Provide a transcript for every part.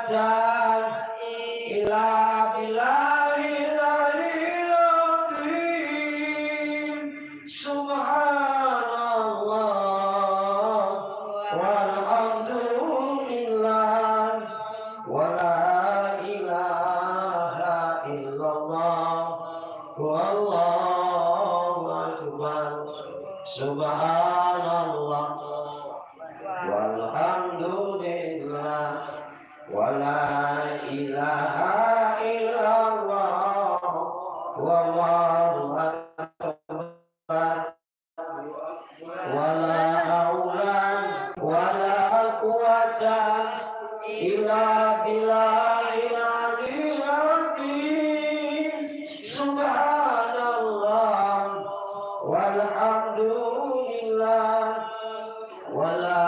quwwata illa billahil aliyyil azim. Subhanallah walhamdulillah wala ilaha illallah wallahu akbar. Subhanallah walhamdulillah wala ilaha illallah wallahu akbar. Wala haula wala quwwata illa billahil aliyyil azim. Subhanallah walhamdulillah wala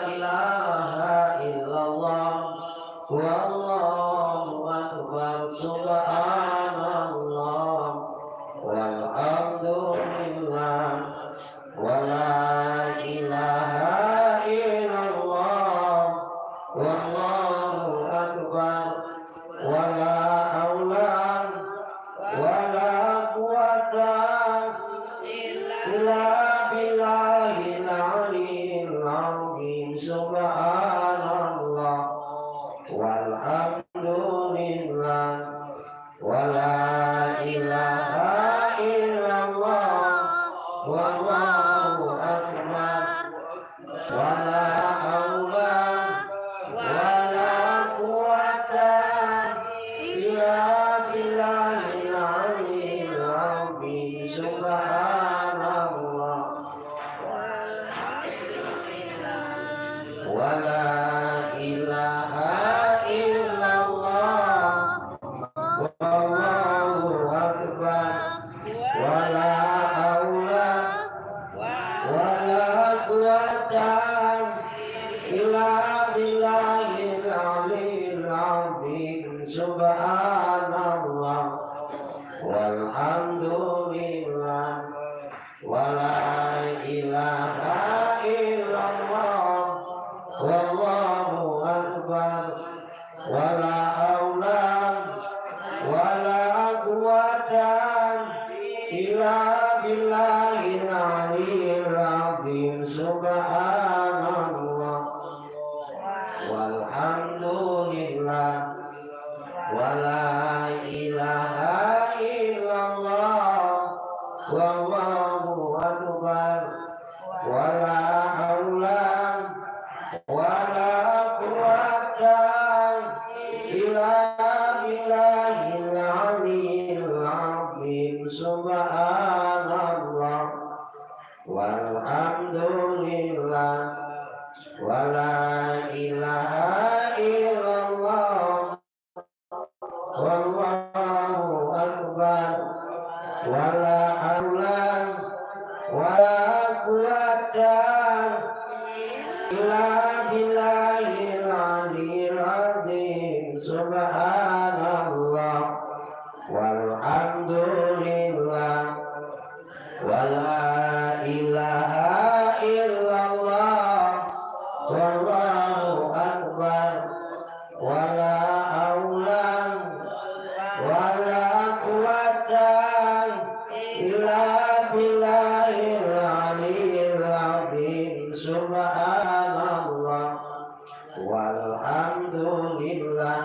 ilaha illallah wallahu akbar. Subhanallah walhamdulillah wala ilaha illallah wallahu akbar. Wala haula wala quwwata illa billahil aliyyil azim. Subhanallah walhamdulillah wala ilaha illallah wallahu akbar. Wala haula wala quwwata illa billahil aliyyil azim. Subhanallah wala ilaha illallah wallahu akbar. Wala haula wala quwwata illa billahil aliyyil azim. Subhanallah walhamdulillah wala ilaha illallah wallahu akbar. Wala haula wala quwwata illa billahil aliyyil azim. Subhanallah walhamdulillah wala ilaha illallah wallahu akbar. Wala haula wala quwwata illa billahil aliyyil azim. Subhanallah walhamdulillah wala ilaha illallah wallahu akbar. Wala haula wala quwwata illa billahil aliyyil azim. Subhanallah walhamdulillah wala ilaha illallah wallahu akbar. Wala haula wala quwwata illa billahil aliyyil azim. Subhanallah walhamdulillah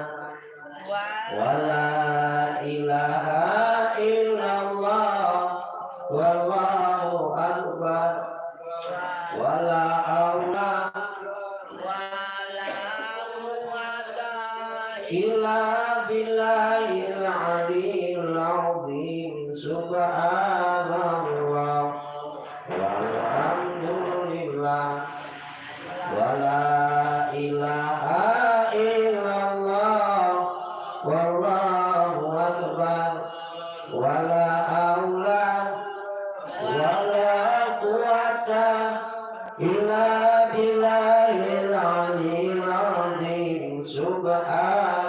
wala ilaha illallah wallahu akbar. Wala haula illa billahil aliyyil azim. Subhanallah walhamdulillah wala ilaha illallah wallahu akbar. Wala haula wala quwwata illa billahil aliyyil azim. Subhanallah